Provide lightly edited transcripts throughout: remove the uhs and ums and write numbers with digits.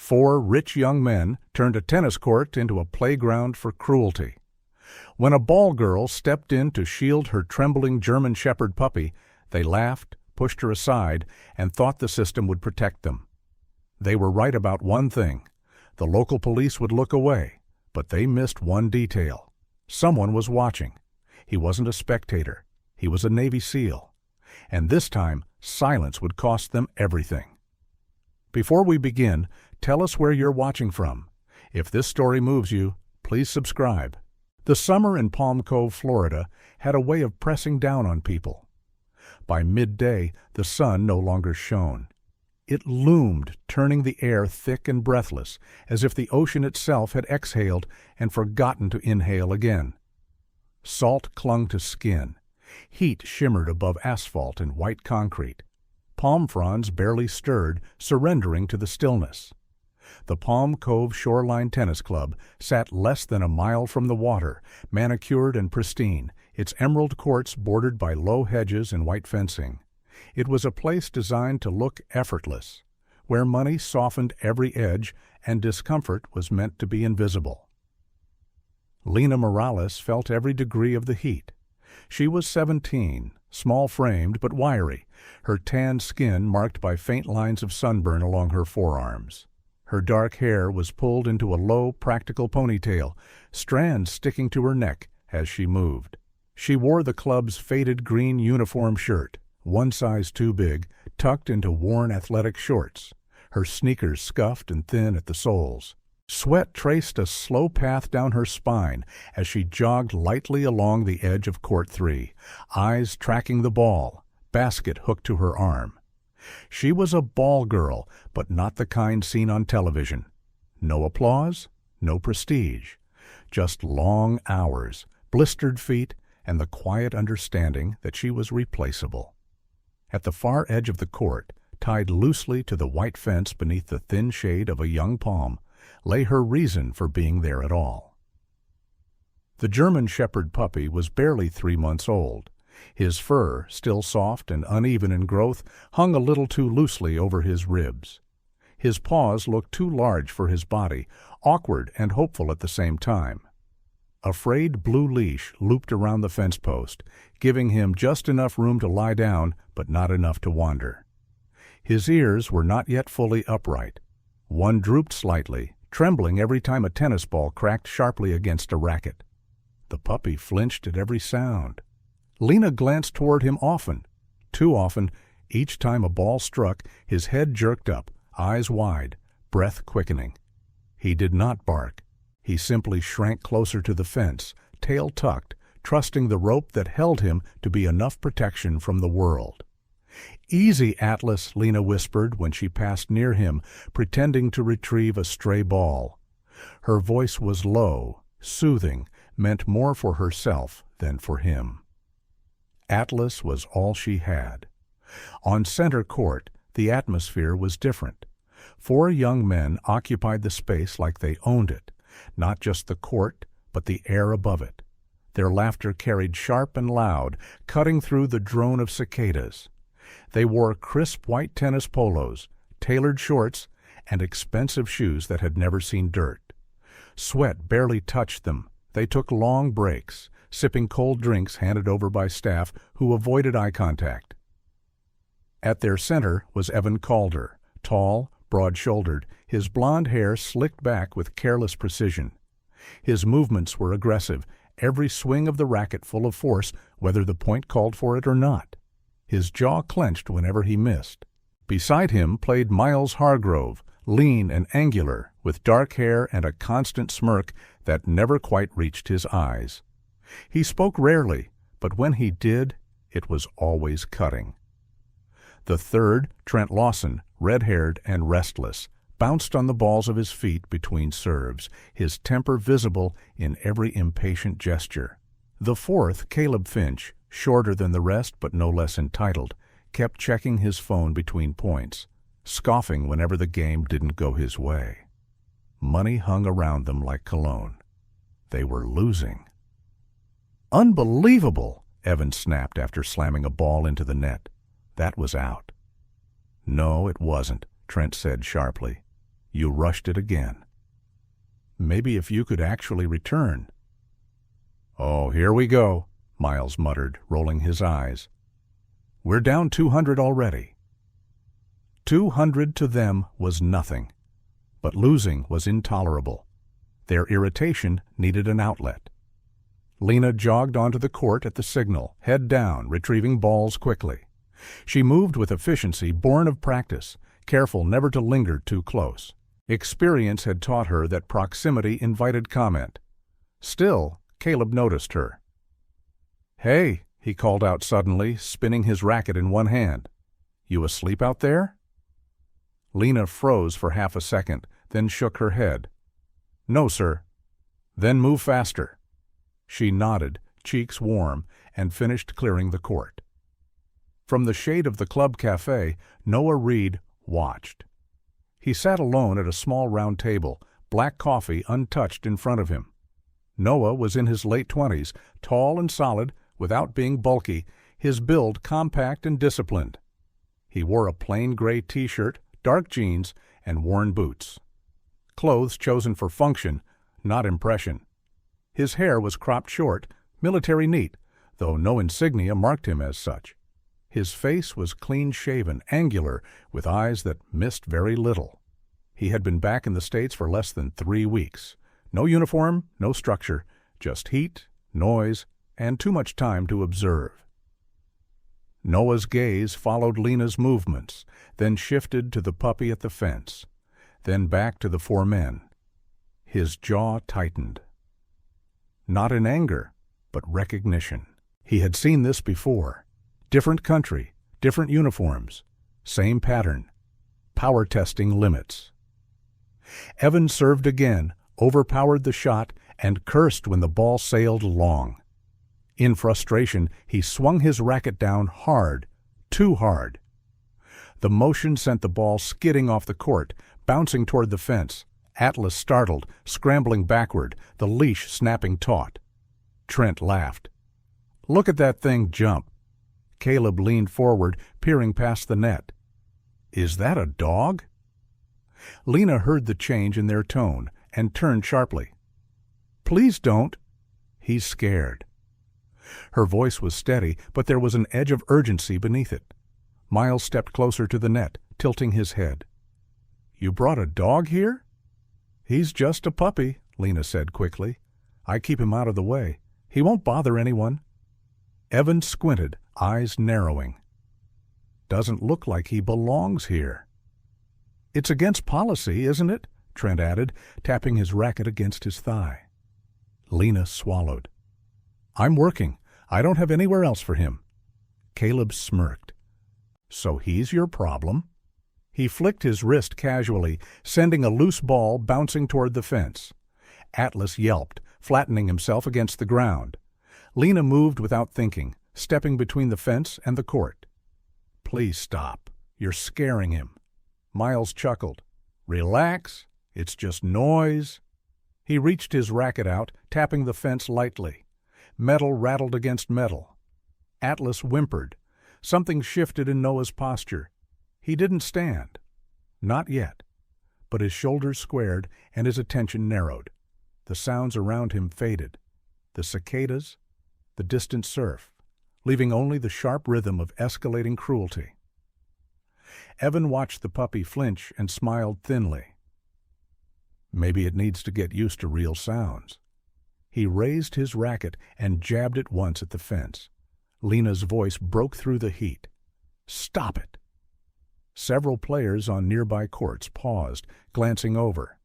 4 rich young men turned a tennis court into a playground for cruelty. When a ball girl stepped in to shield her trembling German Shepherd puppy, they laughed, pushed her aside, and thought the system would protect them. They were right about one thing. The local police would look away, but they missed one detail. Someone was watching. He wasn't a spectator. He was a Navy SEAL. And this time, silence would cost them everything. Before we begin, tell us where you're watching from. If this story moves you, please subscribe. The summer in Palm Cove, Florida, had a way of pressing down on people. By midday, the sun no longer shone. It loomed, turning the air thick and breathless, as if the ocean itself had exhaled and forgotten to inhale again. Salt clung to skin. Heat shimmered above asphalt and white concrete. Palm fronds barely stirred, surrendering to the stillness. The Palm Cove Shoreline Tennis Club sat less than a mile from the water, manicured and pristine, its emerald courts bordered by low hedges and white fencing. It was a place designed to look effortless, where money softened every edge and discomfort was meant to be invisible. Lena Morales felt every degree of the heat. She was 17, small-framed but wiry, her tanned skin marked by faint lines of sunburn along her forearms. Her dark hair was pulled into a low, practical ponytail, strands sticking to her neck as she moved. She wore the club's faded green uniform shirt, one size too big, tucked into worn athletic shorts, her sneakers scuffed and thin at the soles. Sweat traced a slow path down her spine as she jogged lightly along the edge of Court 3, eyes tracking the ball, basket hooked to her arm. She was a ball girl, but not the kind seen on television. No applause, no prestige, just long hours, blistered feet, and the quiet understanding that she was replaceable. At the far edge of the court, tied loosely to the white fence beneath the thin shade of a young palm, lay her reason for being there at all. The German Shepherd puppy was barely 3 months old. His fur, still soft and uneven in growth, hung a little too loosely over his ribs. His paws looked too large for his body, awkward and hopeful at the same time. A frayed blue leash looped around the fence post, giving him just enough room to lie down, but not enough to wander. His ears were not yet fully upright. One drooped slightly, trembling every time a tennis ball cracked sharply against a racket. The puppy flinched at every sound. Lena glanced toward him often. Too often, each time a ball struck, his head jerked up, eyes wide, breath quickening. He did not bark. He simply shrank closer to the fence, tail tucked, trusting the rope that held him to be enough protection from the world. "Easy, Atlas," Lena whispered when she passed near him, pretending to retrieve a stray ball. Her voice was low, soothing, meant more for herself than for him. Atlas was all she had. On center court, the atmosphere was different. 4 young men occupied the space like they owned it, not just the court, but the air above it. Their laughter carried sharp and loud, cutting through the drone of cicadas. They wore crisp white tennis polos, tailored shorts, and expensive shoes that had never seen dirt. Sweat barely touched them. They took long breaks, sipping cold drinks handed over by staff who avoided eye contact. At their center was Evan Calder, tall, broad-shouldered, his blond hair slicked back with careless precision. His movements were aggressive, every swing of the racket full of force, whether the point called for it or not. His jaw clenched whenever he missed. Beside him played Miles Hargrove, lean and angular, with dark hair and a constant smirk that never quite reached his eyes. He spoke rarely, but when he did, it was always cutting. The third, Trent Lawson, red-haired and restless, bounced on the balls of his feet between serves, his temper visible in every impatient gesture. The fourth, Caleb Finch, shorter than the rest but no less entitled, kept checking his phone between points, scoffing whenever the game didn't go his way. Money hung around them like cologne. They were losing. "Unbelievable!" Evan snapped after slamming a ball into the net. That was out. "No, it wasn't," Trent said sharply. You rushed it again. Maybe if you could actually return. Oh, here we go, Miles muttered, rolling his eyes. We're down 200 already. 200 to them was nothing, but losing was intolerable. Their irritation needed an outlet. Lena jogged onto the court at the signal, head down, retrieving balls quickly. She moved with efficiency born of practice, careful never to linger too close. Experience had taught her that proximity invited comment. Still, Caleb noticed her. "Hey," he called out suddenly, spinning his racket in one hand. "You asleep out there?" Lena froze for half a second, then shook her head. "No, sir." "Then move faster." She nodded, cheeks warm, and finished clearing the court. From the shade of the club cafe, Noah Reed watched. He sat alone at a small round table, black coffee untouched in front of him. Noah was in his late 20s, tall and solid, without being bulky, his build compact and disciplined. He wore a plain gray t-shirt, dark jeans, and worn boots. Clothes chosen for function, not impression. His hair was cropped short, military neat, though no insignia marked him as such. His face was clean-shaven, angular, with eyes that missed very little. He had been back in the States for less than 3 weeks. No uniform, no structure, just heat, noise, and too much time to observe. Noah's gaze followed Lena's movements, then shifted to the puppy at the fence, then back to the 4 men. His jaw tightened. Not in anger, but recognition. He had seen this before. Different country, different uniforms, same pattern. Power testing limits. Evan served again, overpowered the shot, and cursed when the ball sailed long. In frustration, he swung his racket down hard, too hard. The motion sent the ball skidding off the court, bouncing toward the fence. Atlas startled, scrambling backward, the leash snapping taut. Trent laughed. "Look at that thing jump." Caleb leaned forward, peering past the net. "Is that a dog?" Lena heard the change in their tone and turned sharply. "Please don't." "He's scared." Her voice was steady, but there was an edge of urgency beneath it. Miles stepped closer to the net, tilting his head. "You brought a dog here?" "He's just a puppy," Lena said quickly. "I keep him out of the way. He won't bother anyone." Evan squinted, eyes narrowing. "Doesn't look like he belongs here." "It's against policy, isn't it?" Trent added, tapping his racket against his thigh. Lena swallowed. "I'm working. I don't have anywhere else for him." Caleb smirked. "So he's your problem?" He flicked his wrist casually, sending a loose ball bouncing toward the fence. Atlas yelped, flattening himself against the ground. Lena moved without thinking, stepping between the fence and the court. "Please stop. You're scaring him." Miles chuckled. "Relax. It's just noise." He reached his racket out, tapping the fence lightly. Metal rattled against metal. Atlas whimpered. Something shifted in Noah's posture. He didn't stand. Not yet. But his shoulders squared and his attention narrowed. The sounds around him faded. The cicadas, the distant surf, leaving only the sharp rhythm of escalating cruelty. Evan watched the puppy flinch and smiled thinly. Maybe it needs to get used to real sounds. He raised his racket and jabbed it once at the fence. Lena's voice broke through the heat. "Stop it!" Several players on nearby courts paused, glancing over.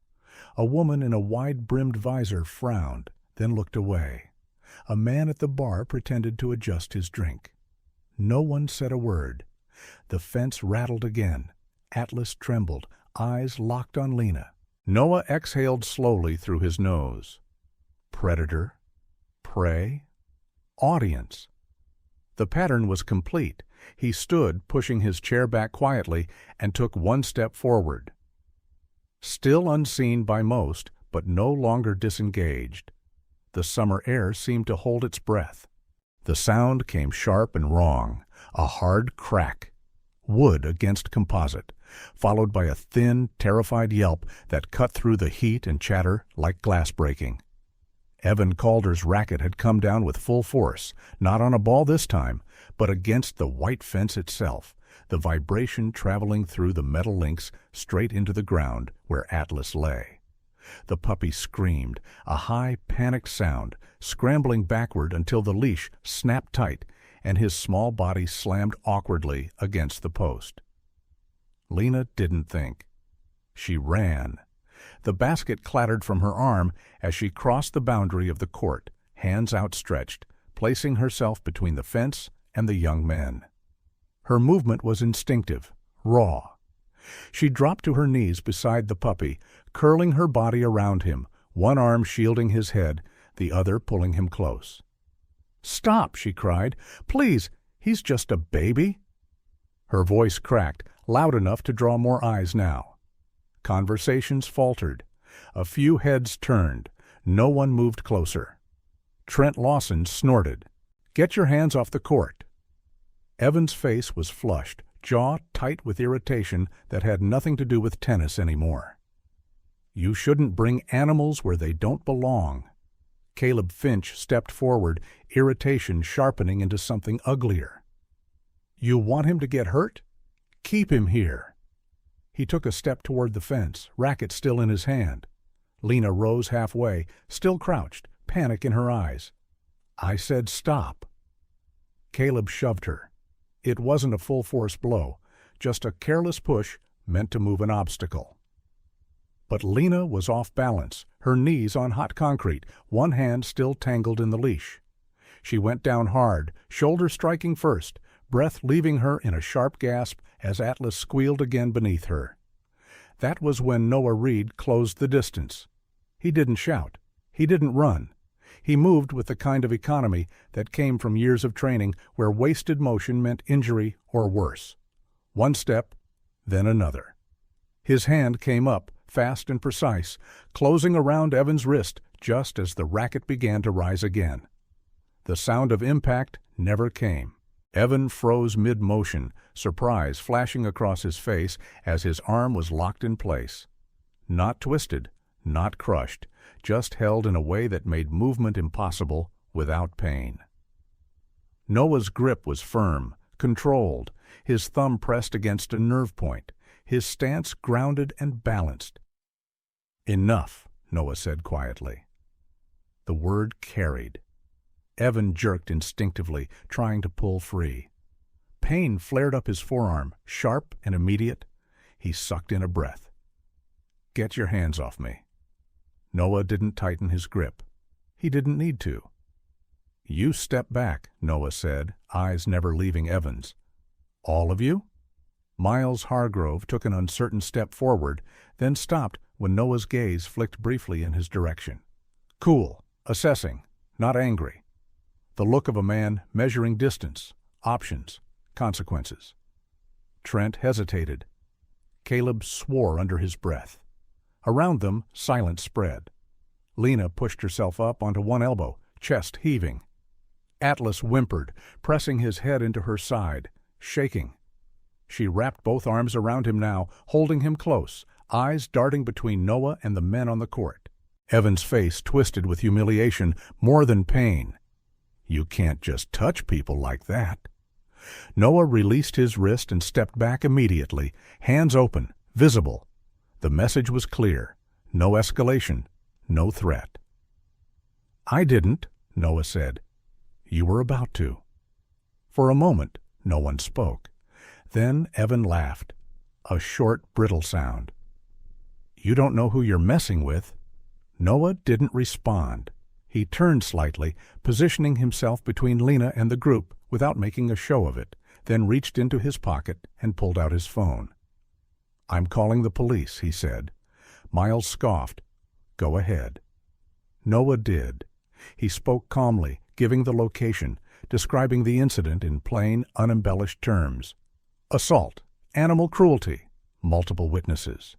A woman in a wide-brimmed visor frowned, then looked away. A man at the bar pretended to adjust his drink. No one said a word. The fence rattled again. Atlas trembled, eyes locked on Lena. Noah exhaled slowly through his nose. Predator, prey, audience. The pattern was complete. He stood, pushing his chair back quietly, and took one step forward. Still unseen by most, but no longer disengaged. The summer air seemed to hold its breath. The sound came sharp and wrong, a hard crack. Wood against composite, followed by a thin, terrified yelp that cut through the heat and chatter like glass breaking. Evan Calder's racket had come down with full force, not on a ball this time, but against the white fence itself, the vibration traveling through the metal links straight into the ground where Atlas lay. The puppy screamed, a high, panicked sound, scrambling backward until the leash snapped tight and his small body slammed awkwardly against the post. Lena didn't think. She ran. The basket clattered from her arm as she crossed the boundary of the court, hands outstretched, placing herself between the fence and the young men. Her movement was instinctive, raw. She dropped to her knees beside the puppy, curling her body around him, one arm shielding his head, the other pulling him close. "Stop!" she cried. "Please, he's just a baby." Her voice cracked, loud enough to draw more eyes now. Conversations faltered. A few heads turned. No one moved closer. Trent Lawson snorted. "Get your hands off the court." Evan's face was flushed, jaw tight with irritation that had nothing to do with tennis anymore. "You shouldn't bring animals where they don't belong." Caleb Finch stepped forward, irritation sharpening into something uglier. "You want him to get hurt? Keep him here." He took a step toward the fence, racket still in his hand. Lena rose halfway, still crouched, panic in her eyes. "I said stop." Caleb shoved her. It wasn't a full-force blow, just a careless push meant to move an obstacle. But Lena was off balance, her knees on hot concrete, one hand still tangled in the leash. She went down hard, shoulder striking first, breath leaving her in a sharp gasp as Atlas squealed again beneath her. That was when Noah Reed closed the distance. He didn't shout. He didn't run. He moved with the kind of economy that came from years of training where wasted motion meant injury or worse. One step, then another. His hand came up, fast and precise, closing around Evan's wrist just as the racket began to rise again. The sound of impact never came. Evan froze mid-motion, surprise flashing across his face as his arm was locked in place. Not twisted, not crushed, just held in a way that made movement impossible without pain. Noah's grip was firm, controlled, his thumb pressed against a nerve point, his stance grounded and balanced. "Enough," Noah said quietly. The word carried. Evan jerked instinctively, trying to pull free. Pain flared up his forearm, sharp and immediate. He sucked in a breath. "Get your hands off me." Noah didn't tighten his grip. He didn't need to. "You step back," Noah said, eyes never leaving Evan's. "All of you?" Miles Hargrove took an uncertain step forward, then stopped when Noah's gaze flicked briefly in his direction. Cool, assessing, not angry. The look of a man measuring distance, options, consequences. Trent hesitated. Caleb swore under his breath. Around them, silence spread. Lena pushed herself up onto one elbow, chest heaving. Atlas whimpered, pressing his head into her side, shaking. She wrapped both arms around him now, holding him close, eyes darting between Noah and the men on the court. Evan's face twisted with humiliation, more than pain. You can't just touch people like that. Noah released his wrist and stepped back immediately, hands open, visible. The message was clear. No escalation, no threat. "I didn't," Noah said. "You were about to." For a moment, no one spoke. Then Evan laughed, a short, brittle sound. "You don't know who you're messing with." Noah didn't respond. He turned slightly, positioning himself between Lena and the group without making a show of it, then reached into his pocket and pulled out his phone. "I'm calling the police," he said. Miles scoffed. "Go ahead." Noah did. He spoke calmly, giving the location, describing the incident in plain, unembellished terms. Assault, animal cruelty, multiple witnesses.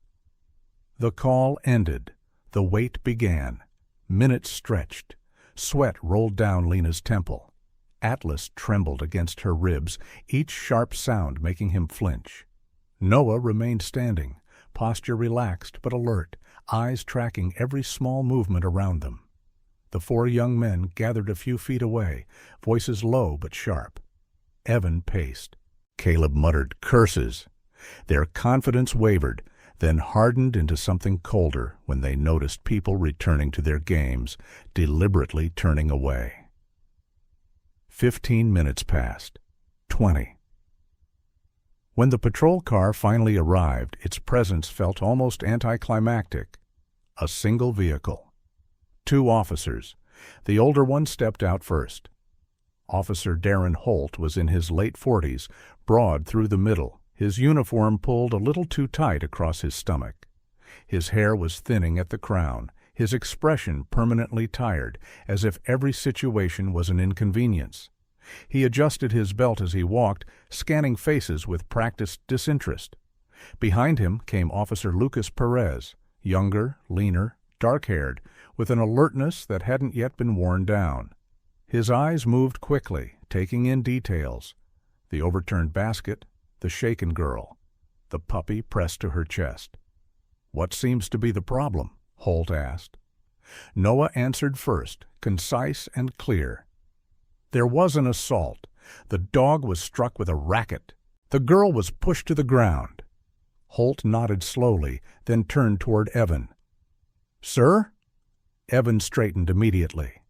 The call ended. The wait began. Minutes stretched. Sweat rolled down Lena's temple. Atlas trembled against her ribs, each sharp sound making him flinch. Noah remained standing, posture relaxed but alert, eyes tracking every small movement around them. The four young men gathered a few feet away, voices low but sharp. Evan paced. Caleb muttered curses. Their confidence wavered, then hardened into something colder when they noticed people returning to their games, deliberately turning away. 15 minutes passed. 20. When the patrol car finally arrived, its presence felt almost anticlimactic. A single vehicle. 2 officers. The older one stepped out first. Officer Darren Holt was in his late 40s, broad through the middle, his uniform pulled a little too tight across his stomach. His hair was thinning at the crown, his expression permanently tired, as if every situation was an inconvenience. He adjusted his belt as he walked, scanning faces with practiced disinterest. Behind him came Officer Lucas Perez, younger, leaner, dark-haired, with an alertness that hadn't yet been worn down. His eyes moved quickly, taking in details. The overturned basket, the shaken girl, the puppy pressed to her chest. "What seems to be the problem?" Holt asked. Noah answered first, concise and clear. "There was an assault. The dog was struck with a racket. The girl was pushed to the ground." Holt nodded slowly, then turned toward Evan. "Sir?" Evan straightened immediately.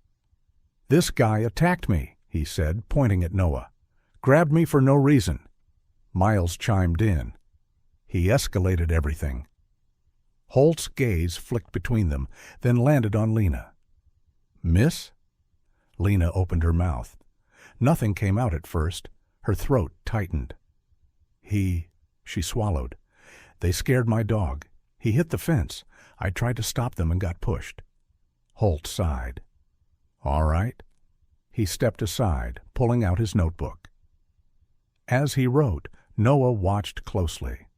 "This guy attacked me," he said, pointing at Noah. "Grabbed me for no reason." Miles chimed in. "He escalated everything." Holt's gaze flicked between them, then landed on Lena. "Miss?" Lena opened her mouth. Nothing came out at first. Her throat tightened. She swallowed. "They scared my dog. He hit the fence. I tried to stop them and got pushed." Holt sighed. "All right." He stepped aside, pulling out his notebook. As he wrote, Noah watched closely.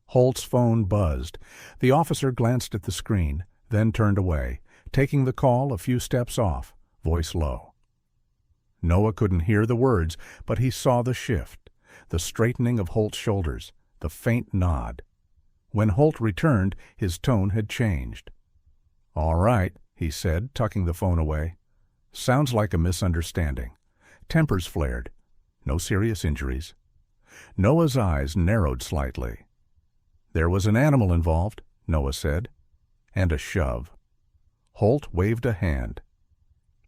Holt's phone buzzed. The officer glanced at the screen, then turned away, taking the call a few steps off, voice low. Noah couldn't hear the words, but he saw the shift, the straightening of Holt's shoulders, the faint nod. When Holt returned, his tone had changed. "All right," he said, tucking the phone away. "Sounds like a misunderstanding. Tempers flared. No serious injuries." Noah's eyes narrowed slightly. "There was an animal involved," Noah said, "and a shove." Holt waved a hand.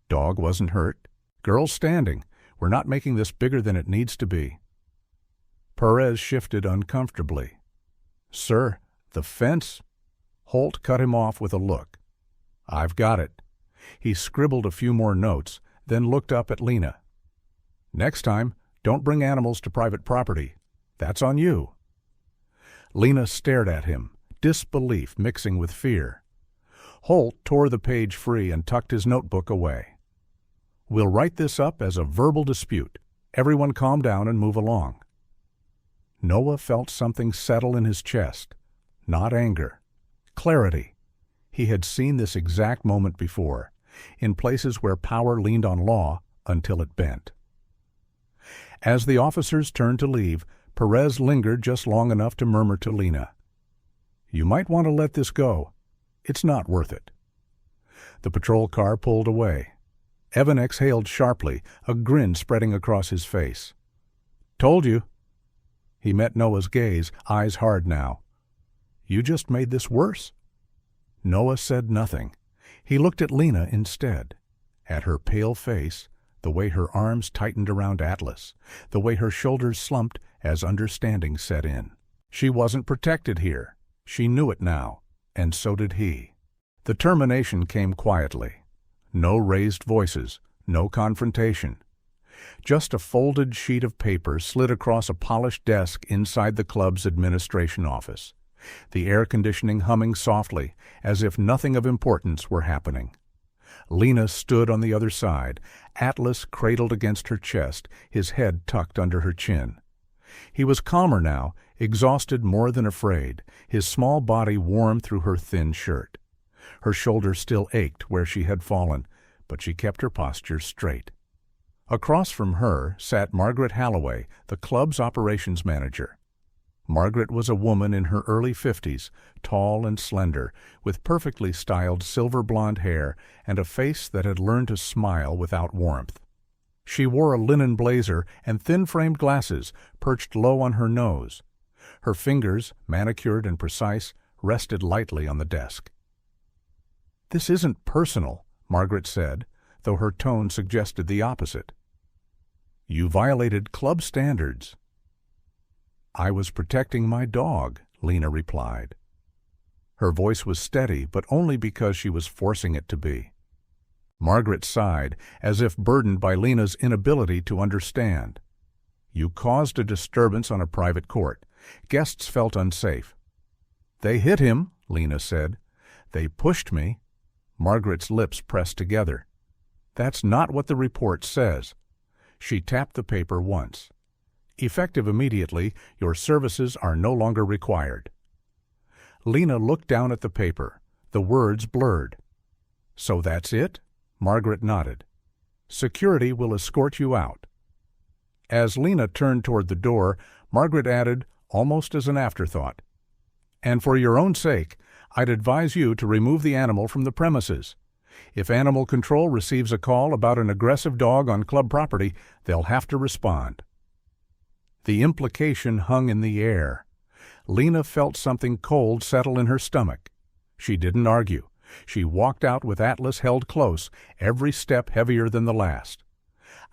"Dog wasn't hurt. Girl's standing. We're not making this bigger than it needs to be." Perez shifted uncomfortably. "Sir, the fence—" Holt cut him off with a look. "I've got it." He scribbled a few more notes, then looked up at Lena. "Next time, don't bring animals to private property. That's on you." Lena stared at him, disbelief mixing with fear. Holt tore the page free and tucked his notebook away. "We'll write this up as a verbal dispute. Everyone calm down and move along." Noah felt something settle in his chest. Not anger. Clarity. He had seen this exact moment before, in places where power leaned on law until it bent. As the officers turned to leave, Perez lingered just long enough to murmur to Lena, "You might want to let this go. It's not worth it." The patrol car pulled away. Evan exhaled sharply, a grin spreading across his face. "Told you." He met Noah's gaze, eyes hard now. "You just made this worse." Noah said nothing. He looked at Lena instead, at her pale face, the way her arms tightened around Atlas, the way her shoulders slumped as understanding set in. She wasn't protected here. She knew it now, and so did he. The termination came quietly. No raised voices, no confrontation. Just a folded sheet of paper slid across a polished desk inside the club's administration office, the air conditioning humming softly as if nothing of importance were happening. Lena stood on the other side, Atlas cradled against her chest, his head tucked under her chin. He was calmer now, exhausted more than afraid, his small body warm through her thin shirt. Her shoulder still ached where she had fallen, but she kept her posture straight. Across from her sat Margaret Halloway, the club's operations manager. Margaret was a woman in her early 50s, tall and slender, with perfectly styled silver blonde hair and a face that had learned to smile without warmth. She wore a linen blazer and thin-framed glasses perched low on her nose. Her fingers, manicured and precise, rested lightly on the desk. "This isn't personal," Margaret said, though her tone suggested the opposite. "You violated club standards." "I was protecting my dog," Lena replied. Her voice was steady, but only because she was forcing it to be. Margaret sighed, as if burdened by Lena's inability to understand. "You caused a disturbance on a private court. Guests felt unsafe." "They hit him," Lena said. "They pushed me." Margaret's lips pressed together. "That's not what the report says." She tapped the paper once. "Effective immediately, your services are no longer required." Lena looked down at the paper. The words blurred. "So that's it?" Margaret nodded. "Security will escort you out." As Lena turned toward the door, Margaret added, almost as an afterthought, "And for your own sake, I'd advise you to remove the animal from the premises. If Animal Control receives a call about an aggressive dog on club property, they'll have to respond." The implication hung in the air. Lena felt something cold settle in her stomach. She didn't argue. She walked out with Atlas held close, every step heavier than the last.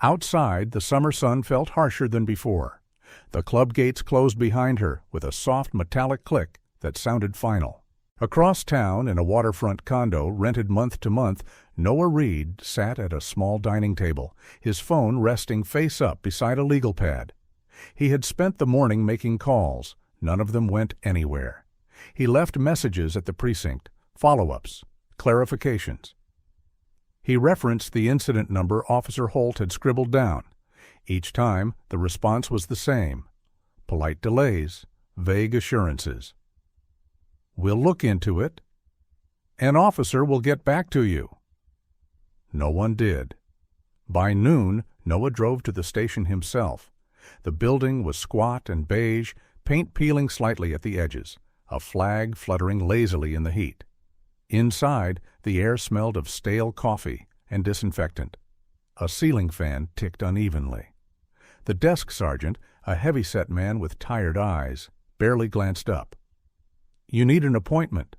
Outside, the summer sun felt harsher than before. The club gates closed behind her with a soft metallic click that sounded final. Across town, in a waterfront condo rented month to month, Noah Reed sat at a small dining table, his phone resting face up beside a legal pad. He had spent the morning making calls. None of them went anywhere. He left messages at the precinct, follow-ups, clarifications. He referenced the incident number Officer Holt had scribbled down. Each time, the response was the same: polite delays, vague assurances. "We'll look into it." "An officer will get back to you." No one did. By noon, Noah drove to the station himself. The building was squat and beige, paint peeling slightly at the edges, a flag fluttering lazily in the heat. Inside, the air smelled of stale coffee and disinfectant. A ceiling fan ticked unevenly. The desk sergeant, a heavy-set man with tired eyes, barely glanced up. "You need an appointment."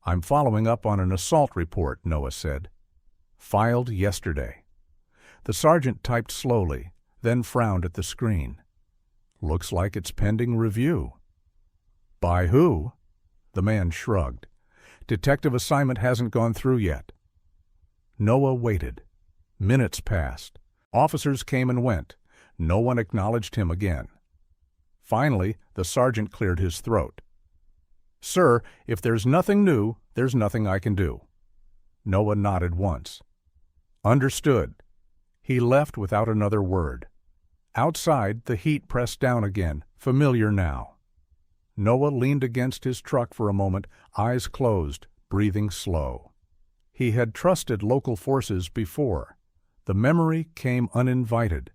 "I'm following up on an assault report," Noah said. "Filed yesterday." The sergeant typed slowly, then frowned at the screen. "Looks like it's pending review." "By who?" The man shrugged. "Detective assignment hasn't gone through yet." Noah waited. Minutes passed. Officers came and went. No one acknowledged him again. Finally, the sergeant cleared his throat. "Sir, if there's nothing new, there's nothing I can do." Noah nodded once. "Understood." He left without another word. Outside, the heat pressed down again, familiar now. Noah leaned against his truck for a moment, eyes closed, breathing slow. He had trusted local forces before. The memory came uninvited.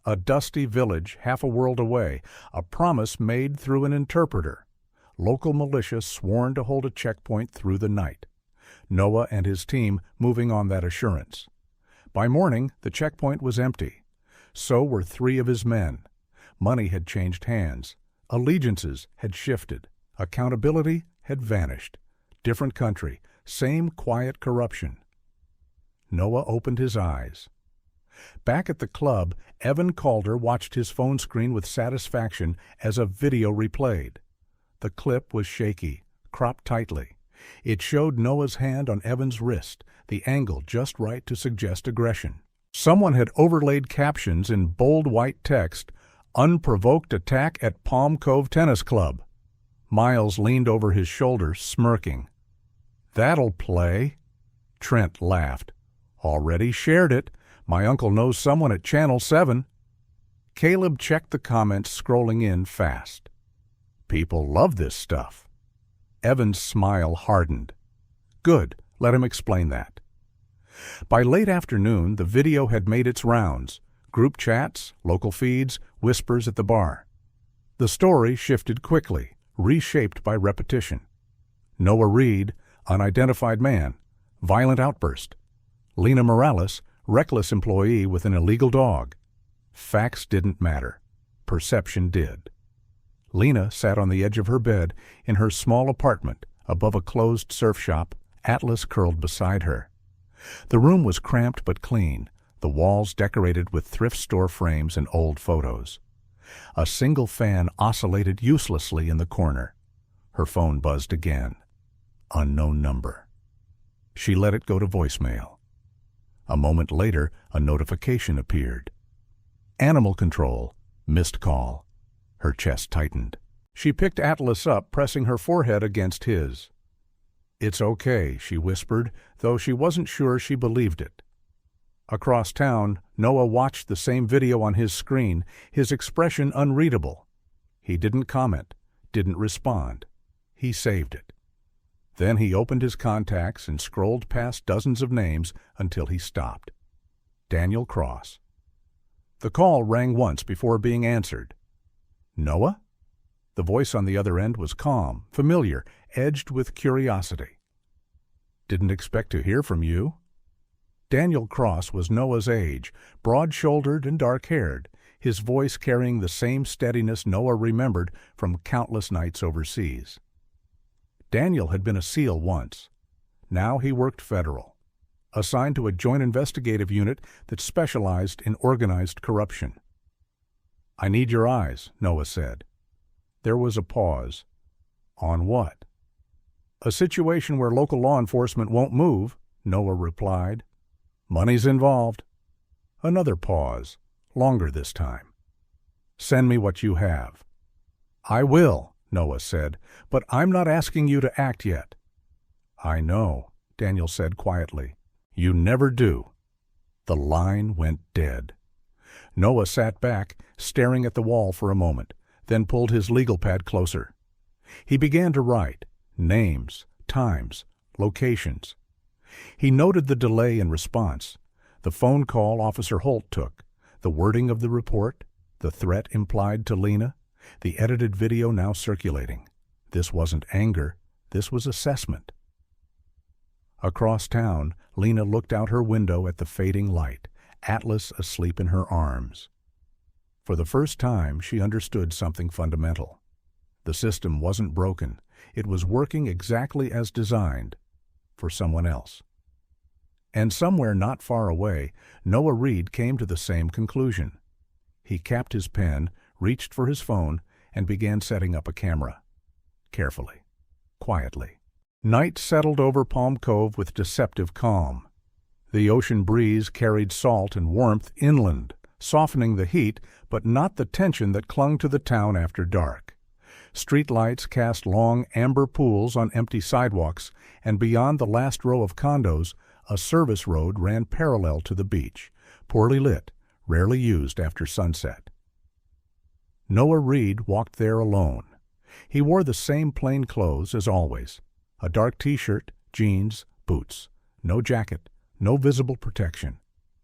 A dusty village half a world away, a promise made through an interpreter. Local militia sworn to hold a checkpoint through the night. Noah and his team moving on that assurance. By morning, the checkpoint was empty. So were 3 of his men. Money had changed hands. Allegiances had shifted. Accountability had vanished. Different country, same quiet corruption. Noah opened his eyes. Back at the club, Evan Calder watched his phone screen with satisfaction as a video replayed. The clip was shaky, cropped tightly. It showed Noah's hand on Evan's wrist, the angle just right to suggest aggression. Someone had overlaid captions in bold white text, "Unprovoked attack at Palm Cove Tennis Club." Miles leaned over his shoulder, smirking. "That'll play." Trent laughed. "Already shared it. My uncle knows someone at Channel 7. Caleb checked the comments, scrolling in fast. "People love this stuff." Evan's smile hardened. "Good. Let him explain that." By late afternoon, the video had made its rounds. Group chats, local feeds, whispers at the bar. The story shifted quickly, reshaped by repetition. Noah Reed, unidentified man, violent outburst. Lena Morales, reckless employee with an illegal dog. Facts didn't matter. Perception did. Lena sat on the edge of her bed in her small apartment above a closed surf shop, Atlas curled beside her. The room was cramped but clean, the walls decorated with thrift store frames and old photos. A single fan oscillated uselessly in the corner. Her phone buzzed again. Unknown number. She let it go to voicemail. A moment later, a notification appeared. Animal control. Missed call. Her chest tightened. She picked Atlas up, pressing her forehead against his. "It's okay," she whispered, though she wasn't sure she believed it. Across town, Noah watched the same video on his screen, his expression unreadable. He didn't comment, didn't respond. He saved it. Then he opened his contacts and scrolled past dozens of names until he stopped. Daniel Cross. The call rang once before being answered. "Noah?" The voice on the other end was calm, familiar, edged with curiosity. "Didn't expect to hear from you." Daniel Cross was Noah's age, broad-shouldered and dark-haired, his voice carrying the same steadiness Noah remembered from countless nights overseas. Daniel had been a SEAL once. Now he worked federal, assigned to a joint investigative unit that specialized in organized corruption. "I need your eyes," Noah said. There was a pause. "On what?" "A situation where local law enforcement won't move," Noah replied. "Money's involved." Another pause, longer this time. "Send me what you have." "I will," Noah said, "but I'm not asking you to act yet." "I know," Daniel said quietly. "You never do." The line went dead. Noah sat back, staring at the wall for a moment, then pulled his legal pad closer. He began to write names, times, locations. He noted the delay in response, the phone call Officer Holt took, the wording of the report, the threat implied to Lena, the edited video now circulating. This wasn't anger, this was assessment. Across town, Lena looked out her window at the fading light, Atlas asleep in her arms. For the first time, she understood something fundamental. The system wasn't broken. It was working exactly as designed, for someone else. And somewhere not far away, Noah Reed came to the same conclusion. He capped his pen, reached for his phone, and began setting up a camera. Carefully, quietly. Night settled over Palm Cove with deceptive calm. The ocean breeze carried salt and warmth inland, softening the heat, but not the tension that clung to the town after dark. Streetlights cast long amber pools on empty sidewalks, and beyond the last row of condos, a service road ran parallel to the beach, poorly lit, rarely used after sunset. Noah Reed walked there alone. He wore the same plain clothes as always, a dark t-shirt, jeans, boots, no jacket, no visible protection.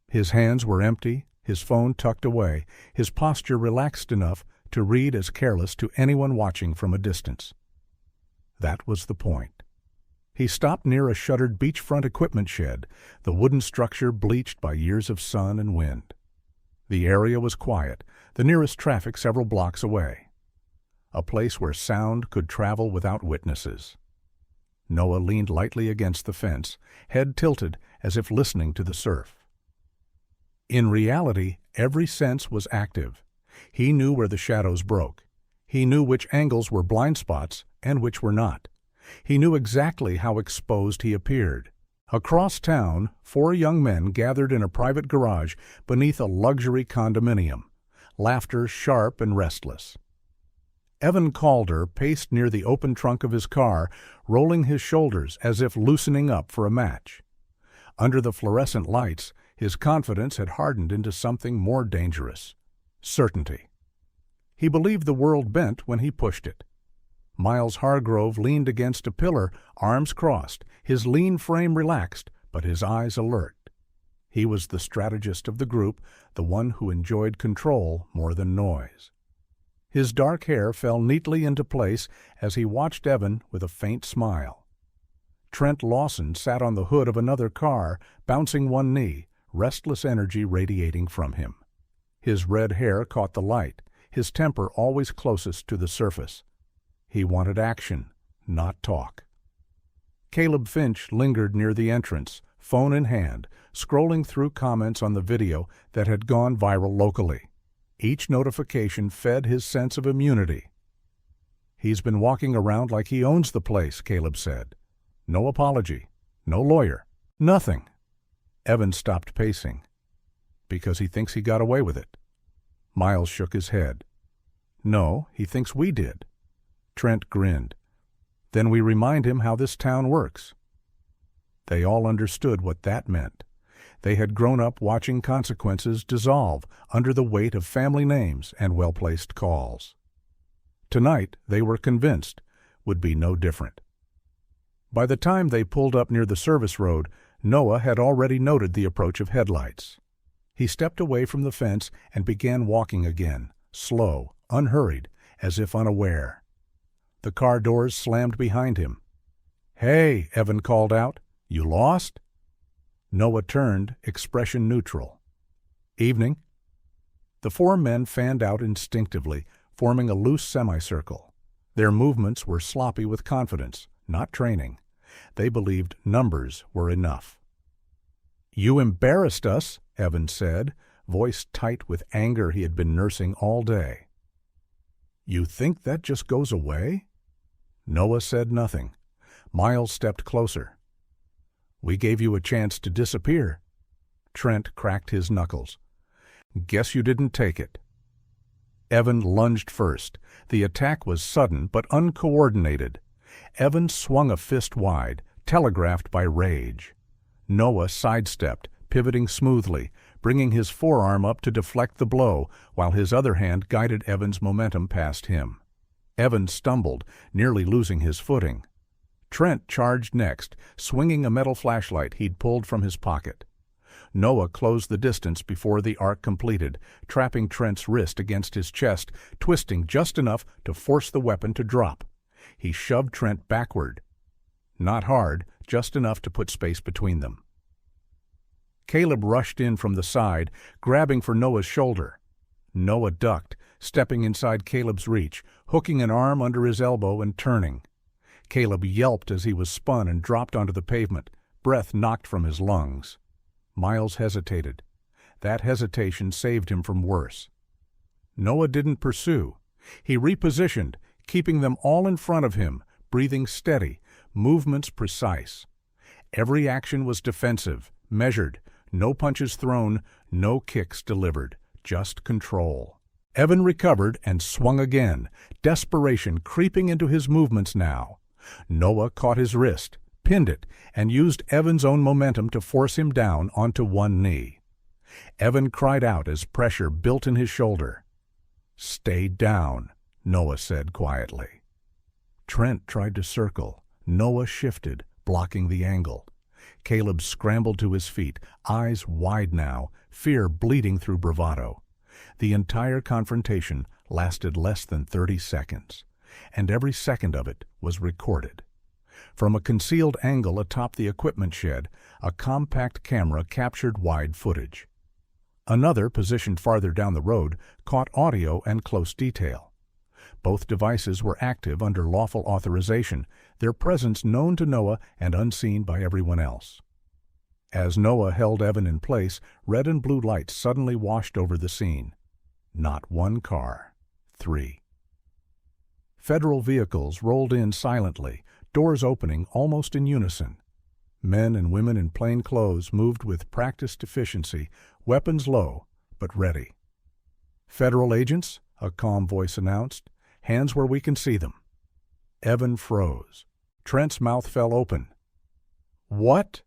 His hands were empty, his phone tucked away, his posture relaxed enough to read as careless to anyone watching from a distance. That was the point. He stopped near a shuttered beachfront equipment shed, the wooden structure bleached by years of sun and wind. The area was quiet, the nearest traffic several blocks away. A place where sound could travel without witnesses. Noah leaned lightly against the fence, head tilted as if listening to the surf. In reality, every sense was active. He knew where the shadows broke. He knew which angles were blind spots and which were not. He knew exactly how exposed he appeared. Across town, 4 young men gathered in a private garage beneath a luxury condominium, laughter sharp and restless. Evan Calder paced near the open trunk of his car, rolling his shoulders as if loosening up for a match. Under the fluorescent lights, his confidence had hardened into something more dangerous: certainty. He believed the world bent when he pushed it. Miles Hargrove leaned against a pillar, arms crossed, his lean frame relaxed, but his eyes alert. He was the strategist of the group, the one who enjoyed control more than noise. His dark hair fell neatly into place as he watched Evan with a faint smile. Trent Lawson sat on the hood of another car, bouncing one knee, restless energy radiating from him. His red hair caught the light, his temper always closest to the surface. He wanted action, not talk. Caleb Finch lingered near the entrance, phone in hand, scrolling through comments on the video that had gone viral locally. Each notification fed his sense of immunity. "He's been walking around like he owns the place," Caleb said. "No apology, no lawyer, nothing." Evan stopped pacing. "Because he thinks he got away with it." Miles shook his head. "No, he thinks we did." Trent grinned. "Then we remind him how this town works." They all understood what that meant. They had grown up watching consequences dissolve under the weight of family names and well-placed calls. Tonight, they were convinced, would be no different. By the time they pulled up near the service road, Noah had already noted the approach of headlights. He stepped away from the fence and began walking again, slow, unhurried, as if unaware. The car doors slammed behind him. "Hey," Evan called out, "you lost?" Noah turned, expression neutral. "Evening." The four men fanned out instinctively, forming a loose semicircle. Their movements were sloppy with confidence, not training. They believed numbers were enough. "You embarrassed us," Evan said, voice tight with anger he had been nursing all day. "You think that just goes away?" Noah said nothing. Miles stepped closer. "We gave you a chance to disappear." Trent cracked his knuckles. "Guess you didn't take it." Evan lunged first. The attack was sudden but uncoordinated. Evan swung a fist wide, telegraphed by rage. Noah sidestepped, pivoting smoothly, bringing his forearm up to deflect the blow, while his other hand guided Evan's momentum past him. Evan stumbled, nearly losing his footing. Trent charged next, swinging a metal flashlight he'd pulled from his pocket. Noah closed the distance before the arc completed, trapping Trent's wrist against his chest, twisting just enough to force the weapon to drop. He shoved Trent backward. Not hard, just enough to put space between them. Caleb rushed in from the side, grabbing for Noah's shoulder. Noah ducked, stepping inside Caleb's reach, hooking an arm under his elbow and turning. Caleb yelped as he was spun and dropped onto the pavement, breath knocked from his lungs. Miles hesitated. That hesitation saved him from worse. Noah didn't pursue. He repositioned, keeping them all in front of him, breathing steady, movements precise. Every action was defensive, measured, no punches thrown, no kicks delivered, just control. Evan recovered and swung again, desperation creeping into his movements now. Noah caught his wrist, pinned it, and used Evan's own momentum to force him down onto one knee. Evan cried out as pressure built in his shoulder. "Stay down," Noah said quietly. Trent tried to circle. Noah shifted, blocking the angle. Caleb scrambled to his feet, eyes wide now, fear bleeding through bravado. The entire confrontation lasted less than 30 seconds, and every second of it was recorded. From a concealed angle atop the equipment shed, a compact camera captured wide footage. Another, positioned farther down the road, caught audio and close detail. Both devices were active under lawful authorization, their presence known to Noah and unseen by everyone else. As Noah held Evan in place, red and blue lights suddenly washed over the scene. Not one car, 3. Federal vehicles rolled in silently, doors opening almost in unison. Men and women in plain clothes moved with practiced efficiency, weapons low, but ready. "Federal agents," a calm voice announced. "Hands where we can see them." Evan froze. Trent's mouth fell open. "What?"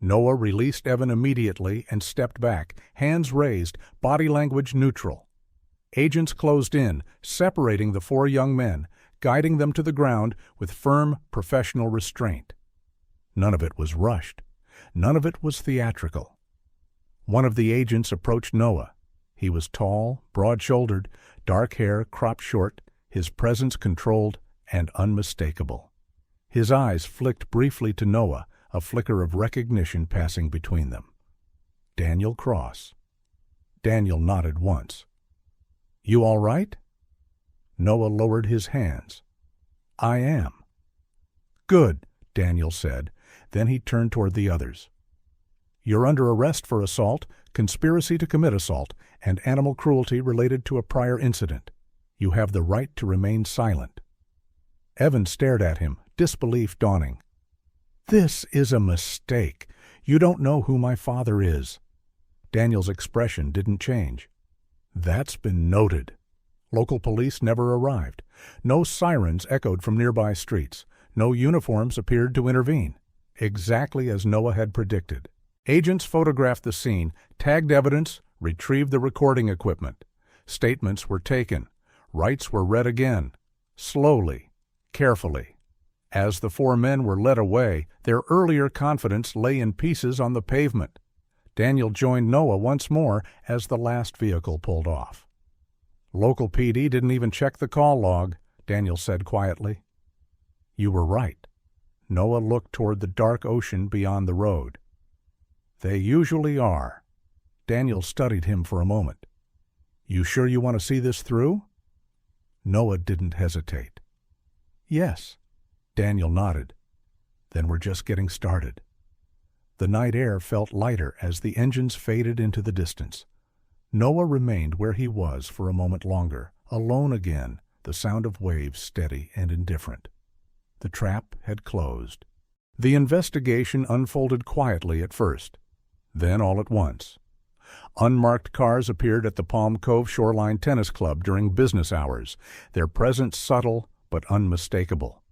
Noah released Evan immediately and stepped back, hands raised, body language neutral. Agents closed in, separating the 4 young men, guiding them to the ground with firm, professional restraint. None of it was rushed. None of it was theatrical. One of the agents approached Noah. He was tall, broad-shouldered, dark hair cropped short, his presence controlled and unmistakable. His eyes flicked briefly to Noah, a flicker of recognition passing between them. Daniel Cross. Daniel nodded once. "You all right?" Noah lowered his hands. "I am." "Good," Daniel said. Then he turned toward the others. "You're under arrest for assault, conspiracy to commit assault, and animal cruelty related to a prior incident. You have the right to remain silent." Evan stared at him, disbelief dawning. "This is a mistake. You don't know who my father is." Daniel's expression didn't change. "That's been noted." Local police never arrived. No sirens echoed from nearby streets. No uniforms appeared to intervene. Exactly as Noah had predicted. Agents photographed the scene, tagged evidence, retrieved the recording equipment. Statements were taken. Rights were read again. Slowly, carefully. As the four men were led away, their earlier confidence lay in pieces on the pavement. Daniel joined Noah once more as the last vehicle pulled off. "Local PD didn't even check the call log," Daniel said quietly. "You were right." Noah looked toward the dark ocean beyond the road. "They usually are." Daniel studied him for a moment. "You sure you want to see this through?" Noah didn't hesitate. "Yes." Daniel nodded. "Then we're just getting started." The night air felt lighter as the engines faded into the distance. Noah remained where he was for a moment longer, alone again, the sound of waves steady and indifferent. The trap had closed. The investigation unfolded quietly at first. Then all at once. Unmarked cars appeared at the Palm Cove Shoreline Tennis Club during business hours, their presence subtle but unmistakable.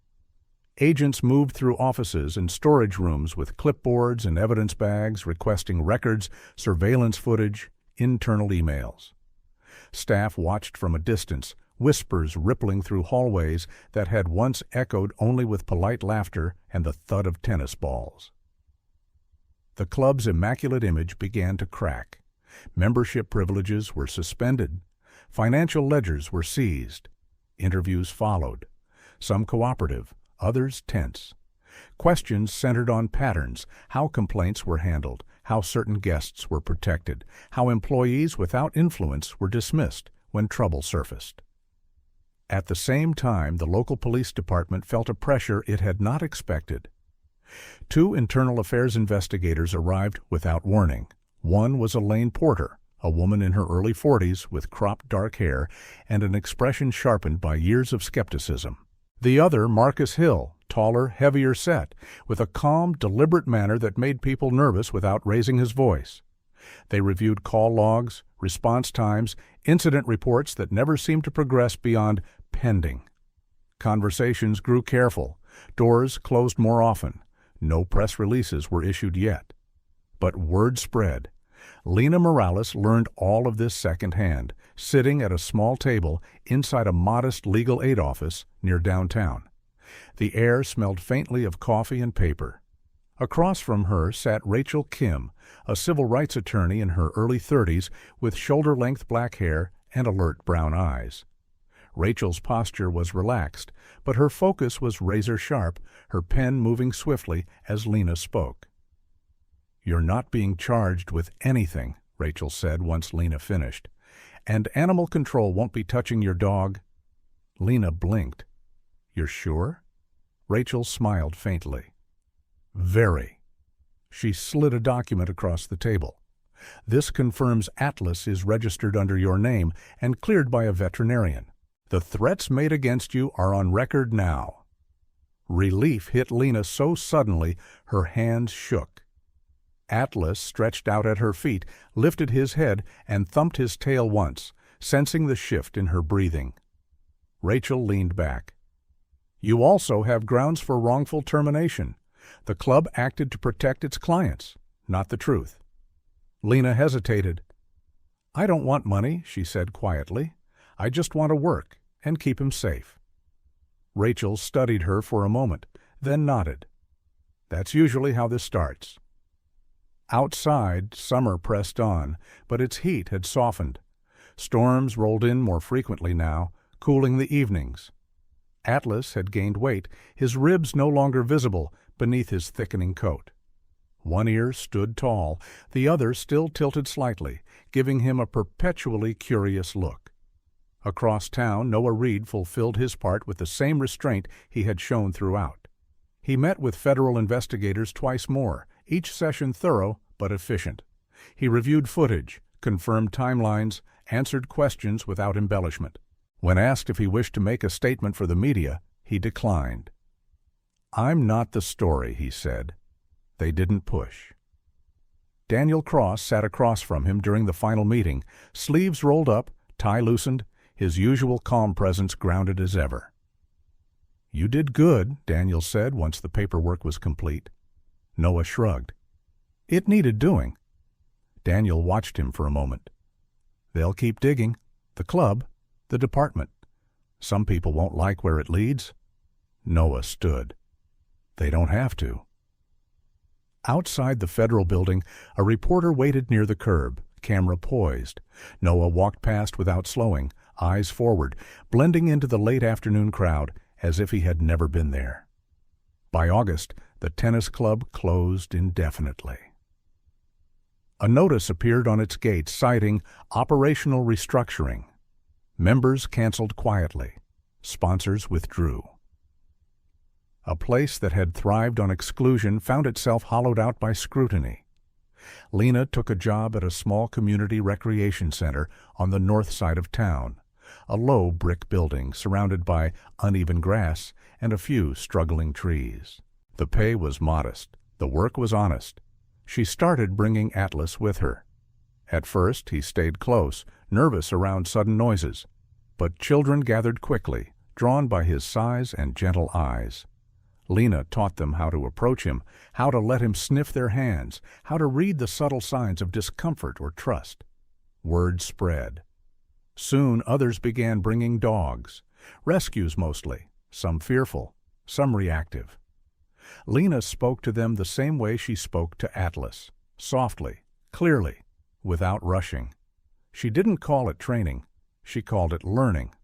Agents moved through offices and storage rooms with clipboards and evidence bags requesting records, surveillance footage, internal emails. Staff watched from a distance, whispers rippling through hallways that had once echoed only with polite laughter and the thud of tennis balls. The club's immaculate image began to crack. Membership privileges were suspended. Financial ledgers were seized. Interviews followed, some cooperative, others tense. Questions centered on patterns, how complaints were handled, how certain guests were protected, how employees without influence were dismissed when trouble surfaced. At the same time, the local police department felt a pressure it had not expected. 2 internal affairs investigators arrived without warning. One was Elaine Porter, a woman in her early 40s with cropped dark hair and an expression sharpened by years of skepticism. The other, Marcus Hill, taller, heavier set, with a calm, deliberate manner that made people nervous without raising his voice. They reviewed call logs, response times, incident reports that never seemed to progress beyond pending. Conversations grew careful. Doors closed more often. No press releases were issued yet. But word spread. Lena Morales learned all of this secondhand, sitting at a small table inside a modest legal aid office near downtown. The air smelled faintly of coffee and paper. Across from her sat Rachel Kim, a civil rights attorney in her early 30s with shoulder-length black hair and alert brown eyes. Rachel's posture was relaxed, but her focus was razor-sharp, her pen moving swiftly as Lena spoke. "You're not being charged with anything," Rachel said once Lena finished. "And animal control won't be touching your dog." Lena blinked. "You're sure?" Rachel smiled faintly. "Very." She slid a document across the table. "This confirms Atlas is registered under your name and cleared by a veterinarian. The threats made against you are on record now." Relief hit Lena so suddenly her hands shook. Atlas stretched out at her feet, lifted his head, and thumped his tail once, sensing the shift in her breathing. Rachel leaned back. "You also have grounds for wrongful termination. The club acted to protect its clients, not the truth." Lena hesitated. "I don't want money," she said quietly. "I just want to work and keep him safe." Rachel studied her for a moment, then nodded. "That's usually how this starts." Outside, summer pressed on, but its heat had softened. Storms rolled in more frequently now, cooling the evenings. Atlas had gained weight, his ribs no longer visible beneath his thickening coat. One ear stood tall, the other still tilted slightly, giving him a perpetually curious look. Across town, Noah Reed fulfilled his part with the same restraint he had shown throughout. He met with federal investigators twice more, each session thorough but efficient. He reviewed footage, confirmed timelines, answered questions without embellishment. When asked if he wished to make a statement for the media, he declined. "I'm not the story," he said. They didn't push. Daniel Cross sat across from him during the final meeting, sleeves rolled up, tie loosened, his usual calm presence grounded as ever. "You did good," Daniel said once the paperwork was complete. Noah shrugged. "It needed doing." Daniel watched him for a moment. "They'll keep digging. The club, the department. Some people won't like where it leads." Noah stood. "They don't have to." Outside the federal building, a reporter waited near the curb, camera poised. Noah walked past without slowing, eyes forward, blending into the late afternoon crowd as if he had never been there. By August, the tennis club closed indefinitely. A notice appeared on its gate citing operational restructuring. Members canceled quietly. Sponsors withdrew. A place that had thrived on exclusion found itself hollowed out by scrutiny. Lena took a job at a small community recreation center on the north side of town, a low brick building surrounded by uneven grass and a few struggling trees. The pay was modest. The work was honest. She started bringing Atlas with her. At first, he stayed close, nervous around sudden noises. But children gathered quickly, drawn by his size and gentle eyes. Lena taught them how to approach him, how to let him sniff their hands, how to read the subtle signs of discomfort or trust. Word spread. Soon others began bringing dogs, rescues mostly, some fearful, some reactive. Lena spoke to them the same way she spoke to Atlas, softly, clearly, without rushing. She didn't call it training, she called it learning.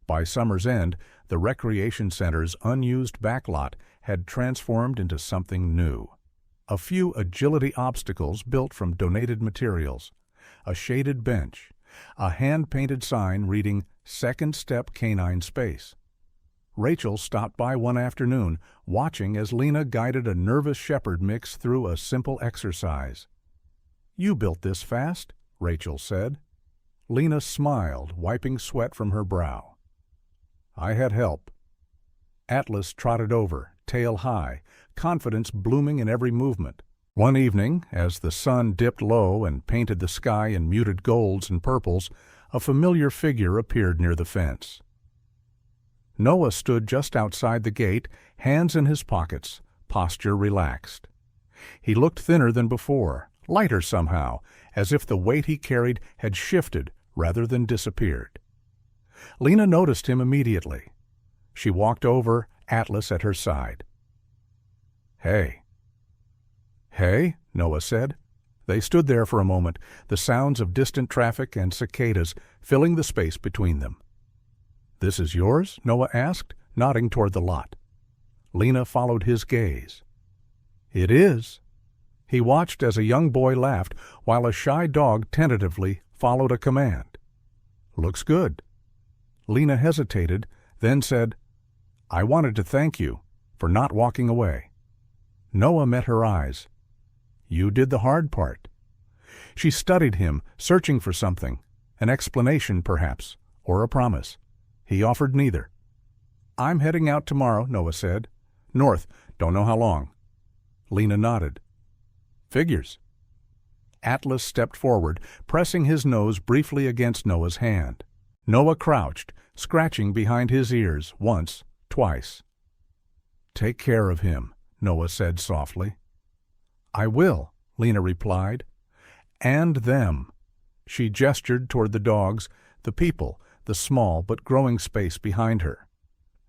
By summer's end, the recreation center's unused backlot had transformed into something new. A few agility obstacles built from donated materials, a shaded bench, a hand-painted sign reading "Second Step Canine Space." Rachel stopped by one afternoon, watching as Lena guided a nervous shepherd mix through a simple exercise. "You built this fast," Rachel said. Lena smiled, wiping sweat from her brow. "I had help." Atlas trotted over, tail high, confidence blooming in every movement. One evening, as the sun dipped low and painted the sky in muted golds and purples, a familiar figure appeared near the fence. Noah stood just outside the gate, hands in his pockets, posture relaxed. He looked thinner than before, lighter somehow, as if the weight he carried had shifted rather than disappeared. Lena noticed him immediately. She walked over, Atlas at her side. "Hey." "Hey," Noah said. They stood there for a moment, the sounds of distant traffic and cicadas filling the space between them. "This is yours?" Noah asked, nodding toward the lot. Lena followed his gaze. "It is." He watched as a young boy laughed while a shy dog tentatively followed a command. "Looks good." Lena hesitated, then said, "I wanted to thank you for not walking away." Noah met her eyes. "You did the hard part." She studied him, searching for something, an explanation perhaps, or a promise. He offered neither. "I'm heading out tomorrow," Noah said. "North, don't know how long." Lena nodded. "Figures." Atlas stepped forward, pressing his nose briefly against Noah's hand. Noah crouched, scratching behind his ears once, twice. "Take care of him," Noah said softly. "I will," Lena replied. "And them." She gestured toward the dogs, the people, the small but growing space behind her.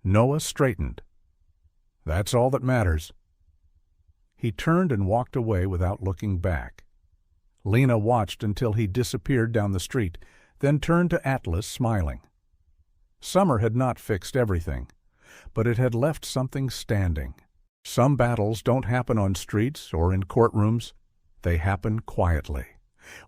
Noah straightened. "That's all that matters." He turned and walked away without looking back. Lena watched until he disappeared down the street, then turned to Atlas, smiling. Summer had not fixed everything, but it had left something standing. Some battles don't happen on streets or in courtrooms. They happen quietly.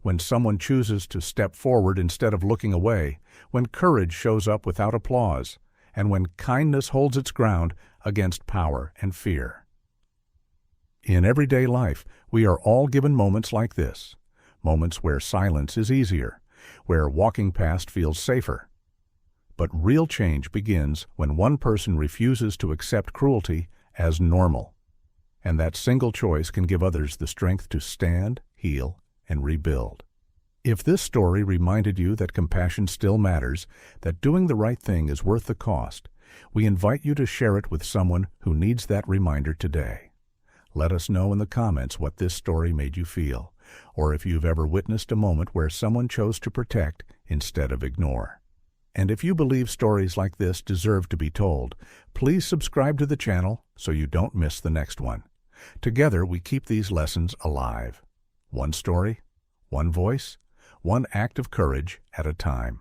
When someone chooses to step forward instead of looking away, when courage shows up without applause, and when kindness holds its ground against power and fear. In everyday life, we are all given moments like this, moments where silence is easier, where walking past feels safer. But real change begins when one person refuses to accept cruelty as normal, and that single choice can give others the strength to stand, heal, and rebuild. If this story reminded you that compassion still matters, that doing the right thing is worth the cost, we invite you to share it with someone who needs that reminder today. Let us know in the comments what this story made you feel, or if you've ever witnessed a moment where someone chose to protect instead of ignore. And if you believe stories like this deserve to be told, please subscribe to the channel so you don't miss the next one. Together we keep these lessons alive. One story, one voice, one act of courage at a time.